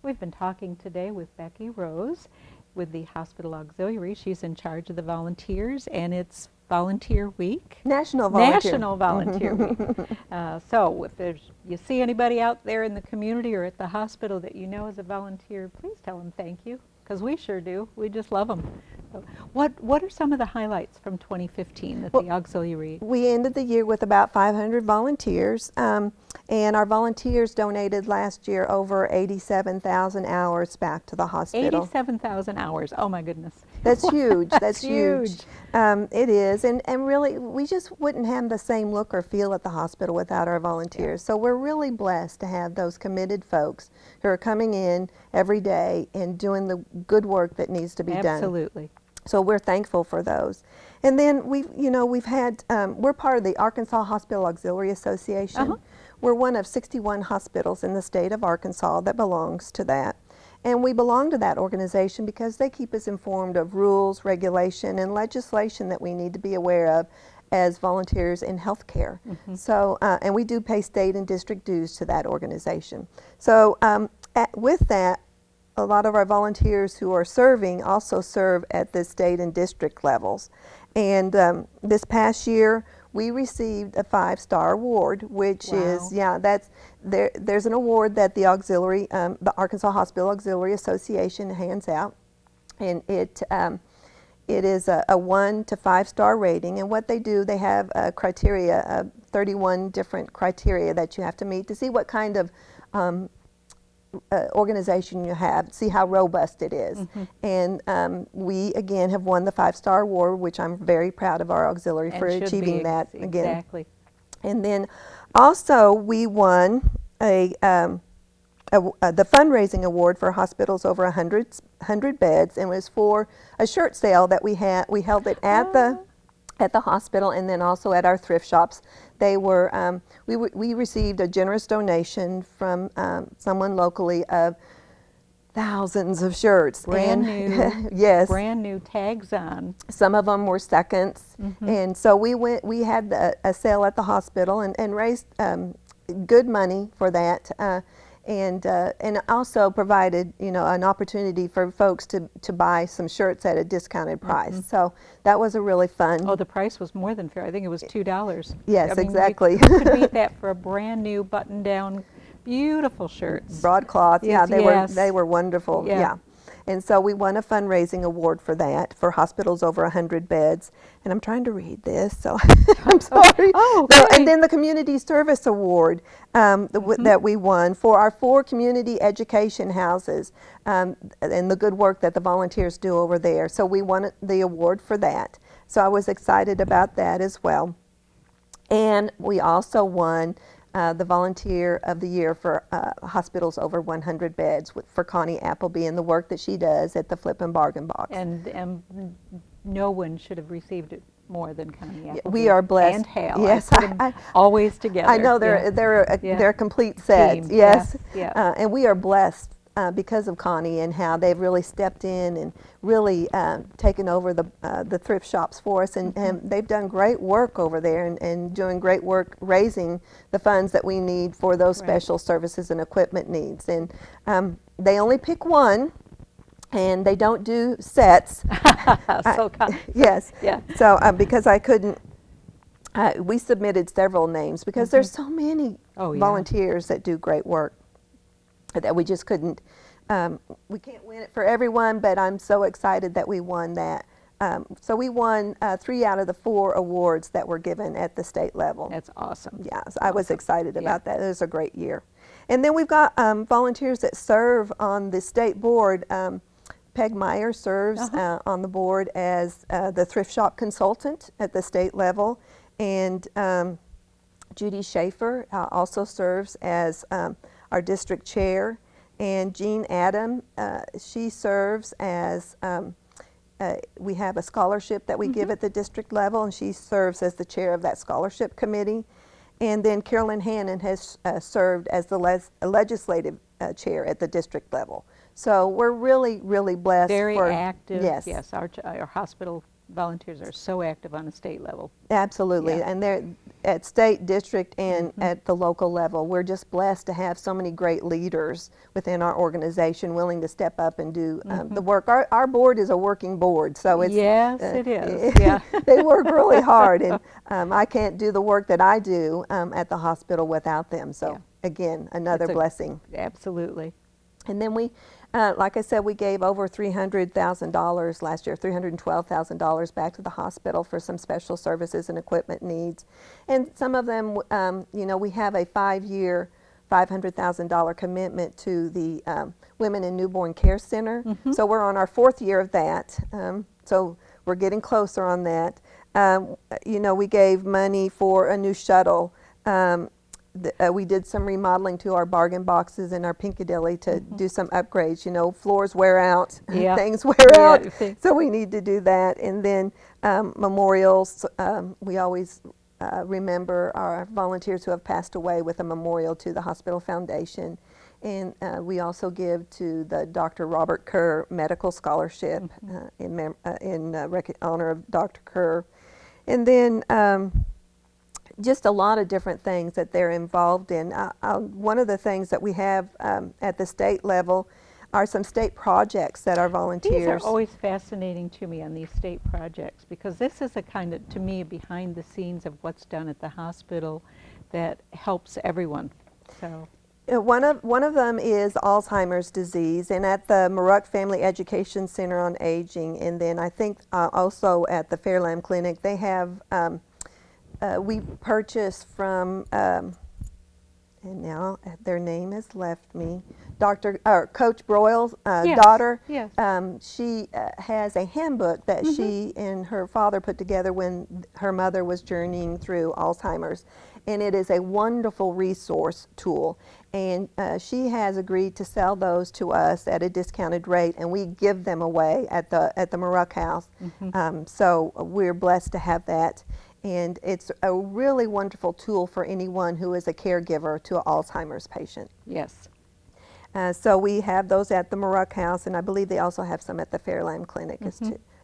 We've been talking today with Becky Rose with the Hospital Auxiliary. She's in charge of the volunteers, and it's Volunteer Week. National Volunteer. National Volunteer Week. So if you see anybody out there in the community or at the hospital that you know is a volunteer, please tell them thank you, because we sure do. We just love them. So what are some of the highlights from 2015 that the Auxiliary? We ended the year with about 500 volunteers, and our volunteers donated last year over 87,000 hours back to the hospital. 87,000 hours. Oh my goodness. That's huge. That's huge. It is, and really, we just wouldn't have the same look or feel at the hospital without our volunteers. So we're really blessed to have those committed folks who are coming in every day and doing the good work that needs to be done. Absolutely. So we're thankful for those. And then we've had, we're part of the Arkansas Hospital Auxiliary Association. We're one of 61 hospitals in the state of Arkansas that belongs to that. And we belong to that organization because they keep us informed of rules, regulation, and legislation that we need to be aware of as volunteers in healthcare. So, and we do pay state and district dues to that organization. So with that, a lot of our volunteers who are serving also serve at the state and district levels. And this past year, we received a 5-star award, which is, there's an award that the auxiliary, the Arkansas Hospital Auxiliary Association hands out. And it is a 1 to 5-star rating. And what they do, they have a criteria, 31 different criteria that you have to meet to see what kind of organization you have, see how robust it is. And we again have won the 5-star award, which I'm very proud of our auxiliary for achieving that again. Exactly. And then also we won the fundraising award for hospitals over 100 beds, and it was for a shirt sale that we held it at the hospital and then also at our thrift shops. They were, we received a generous donation from someone locally of thousands of shirts. Brand new, yes. Brand new tags on. Some of them were seconds. And so we had a sale at the hospital and raised good money for that. And also provided, an opportunity for folks to buy some shirts at a discounted price. So that was a really fun. Oh, the price was more than fair. I think it was $2. Yes, I mean, exactly. You could beat that for a brand new button-down, beautiful shirts. Broadcloth. Yeah, they were wonderful. Yeah. And so we won a fundraising award for that, for hospitals over 100 beds. And I'm trying to read this, so I'm sorry. And then the Community Service Award that we won for our 4 community education houses and the good work that the volunteers do over there. So we won the award for that. So I was excited about that as well. And we also won the Volunteer of the Year for hospitals over 100 beds for Connie Appleby and the work that she does at the Flip and Bargain Box. And no one should have received it more than Connie Appleby. We are blessed. And Hale. Yes, I put them always together. I know they're a complete set. Team. Yes, Yeah. And we are blessed because of Connie and how they've really stepped in and really taken over the thrift shops for us, and they've done great work over there and doing great work raising the funds that we need for those special services and equipment needs. And they only pick one, and they don't do sets. Yes. Yeah. So because I couldn't, we submitted several names because there's so many volunteers that do great work that we just couldn't, we can't win it for everyone, but I'm so excited that we won that. So we won 3 out of the 4 awards that were given at the state level. That's awesome. Yeah, so I was excited about that. It was a great year. And then we've got volunteers that serve on the state board. Peg Meyer serves on the board as the thrift shop consultant at the state level, and Judy Schaefer also serves as our district chair, and Jean Adam, she serves as, we have a scholarship that we give at the district level, and she serves as the chair of that scholarship committee. And then Carolyn Hannon has served as the legislative chair at the district level. So we're really, really blessed. Very active. Yes. Yes, our hospital volunteers are so active on a state level. Absolutely, Yeah. and they're at state, district, and at the local level. We're just blessed to have so many great leaders within our organization willing to step up and do the work. Our board is a working board, so it's Yes, it is. Yeah. they work really hard, and I can't do the work that I do at the hospital without them. So Yeah. again, another It's a- blessing. Absolutely. And then we, like I said, we gave over $300,000 last year, $312,000 back to the hospital for some special services and equipment needs. And some of them, you know, we have a 5-year, $500,000 commitment to the Women and Newborn Care Center. So we're on our 4th year of that. So we're getting closer on that. You know, we gave money for a new shuttle. We did some remodeling to our bargain boxes in our Piccadilly to do some upgrades. You know, floors wear out, Yeah. things wear Yeah, out, I think- so we need to do that. And then memorials, we always remember our volunteers who have passed away with a memorial to the Hospital Foundation. And we also give to the Dr. Robert Kerr Medical Scholarship in honor of Dr. Kerr. And then just a lot of different things that they're involved in. One of the things that we have at the state level are some state projects that our volunteers. These are always fascinating to me on these state projects, because this is a kind of, to me, behind the scenes of what's done at the hospital that helps everyone. So. One of them is Alzheimer's disease, and at the Maruck Family Education Center on Aging, and then I think also at the Fairlamb Clinic, they have, we purchased from, and now their name has left me, Coach Broyle's Yes, daughter. yes. She has a handbook that she and her father put together when her mother was journeying through Alzheimer's. And it is a wonderful resource tool. And she has agreed to sell those to us at a discounted rate, and we give them away at the Maruck House. So we're blessed to have that. And it's a really wonderful tool for anyone who is a caregiver to an Alzheimer's patient. Yes. So we have those at the Maruck House, and I believe they also have some at the Fairlamb Clinic as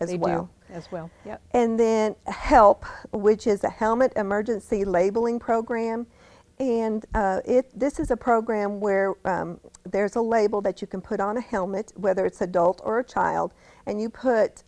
They well. do as well. Yep. And then HELP, which is a Helmet Emergency Labeling Program. And this is a program where there's a label that you can put on a helmet, whether it's adult or a child, and you put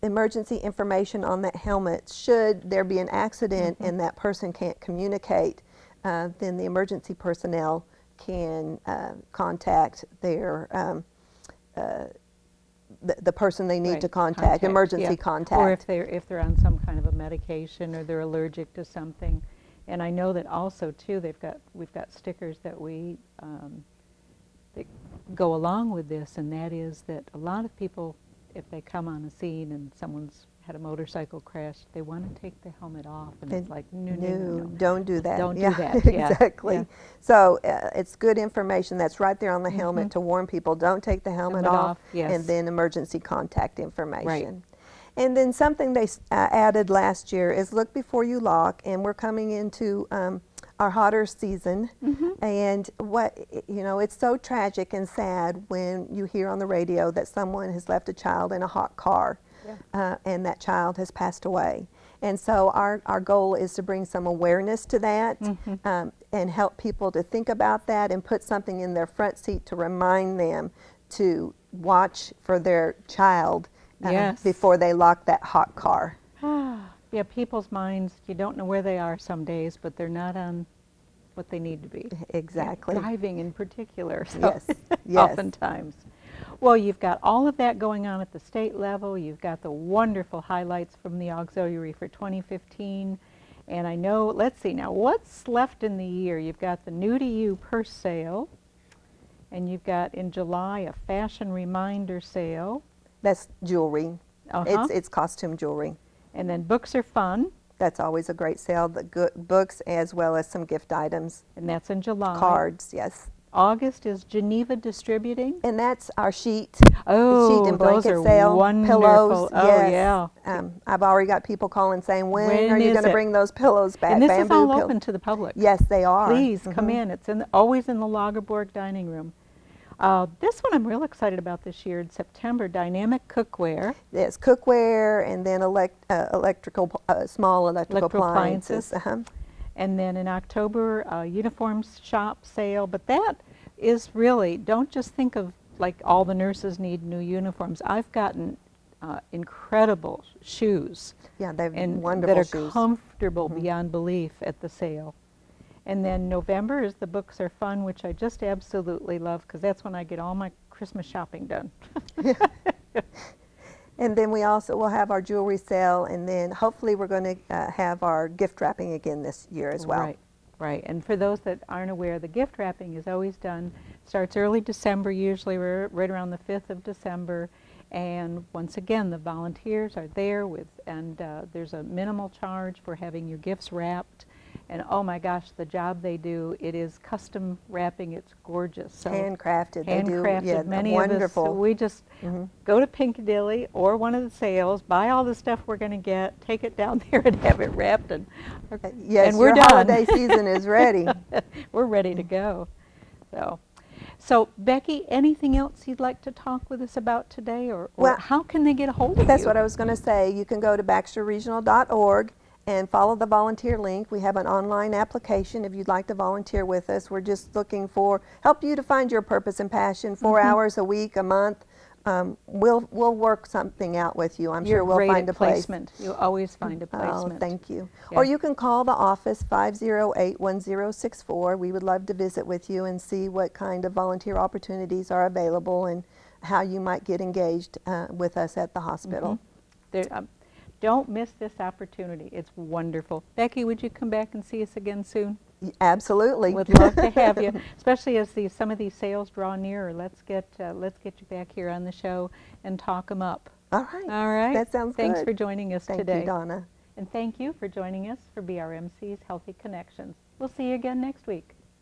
emergency information on that helmet. Should there be an accident and that person can't communicate, then the emergency personnel can contact their the person they need Right, to contact, emergency yeah. contact. Or if they're on some kind of a medication or they're allergic to something. And I know that also too we've got stickers that we that go along with this, and that is that a lot of people, if they come on a scene and someone's had a motorcycle crash, they want to take the helmet off, and it's like, no. Don't do that. Don't do Yeah, that, yeah, exactly. yeah. So it's good information that's right there on the helmet to warn people, don't take the helmet off, yes. and then emergency contact information. And then something they added last year is look before you lock, and we're coming into our hotter season, and it's so tragic and sad when you hear on the radio that someone has left a child in a hot car. And that child has passed away. And so our goal is to bring some awareness to that and help people to think about that and put something in their front seat to remind them to watch for their child before they lock that hot car. Yeah, people's minds, you don't know where they are some days, but they're not on what they need to be. Exactly. Driving in particular. So Yes, yes. Oftentimes. Well, you've got all of that going on at the state level. You've got the wonderful highlights from the auxiliary for 2015. And I know, let's see now, what's left in the year? You've got the New to You purse sale, and you've got in July a fashion reminder sale. That's jewelry. It's costume jewelry. And then books are fun. That's always a great sale, the good books as well as some gift items. And that's in July. Cards, yes. August is Geneva Distributing. And that's our sheet. Oh, sheet and blanket those are sale, wonderful. pillows. Oh, yes. yeah. I've already got people calling saying, when When are you is going to it? bring those pillows back? And this is Bamboo all pillows. open to the public. Yes, they are. Please come in. It's always in the Lagerborg dining room. This one I'm real excited about this year in September, Dynamic Cookware. There's cookware and then small electrical appliances. Appliances. And then in October, uniforms shop sale. But that is really, don't just think of like all the nurses need new uniforms. I've gotten incredible shoes. Yeah, they're and wonderful that are shoes. comfortable beyond belief at the sale. And then November is the Books Are Fun, which I just absolutely love because that's when I get all my Christmas shopping done. And then we also will have our jewelry sale, and then hopefully we're going to have our gift wrapping again this year as well. Right, right. And for those that aren't aware, the gift wrapping is always done, starts early December, usually we're right around the 5th of December. And once again, the volunteers are there and there's a minimal charge for having your gifts wrapped. And oh my gosh, the job they do, it is custom wrapping, it's gorgeous. So Handcrafted. handcrafted, They do, many wonderful. of us, so we just go to Piccadilly or one of the sales, buy all the stuff we're going to get, take it down there and have it wrapped, and Yes, and we're your done. holiday season is ready. We're ready to go. So Becky, anything else you'd like to talk with us about today, or Well, how can they get a hold of you? That's what I was going to say. You can go to baxterregional.org and follow the volunteer link. We have an online application if you'd like to volunteer with us. We're just looking for help you to find your purpose and passion. 4 hours a week, a month. We'll work something out with you. I'm You're sure we'll great find at a place. placement. You always find a placement. Oh, thank you. Yeah. Or you can call the office 508-1064. We would love to visit with you and see what kind of volunteer opportunities are available and how you might get engaged with us at the hospital. Don't miss this opportunity. It's wonderful. Becky, would you come back and see us again soon? Absolutely. Would love to have you, especially as some of these sales draw nearer. Let's get you back here on the show and talk them up. All right. All right. That sounds Thanks good. for joining us Thank today. you, Donna. And thank you for joining us for BRMC's Healthy Connections. We'll see you again next week.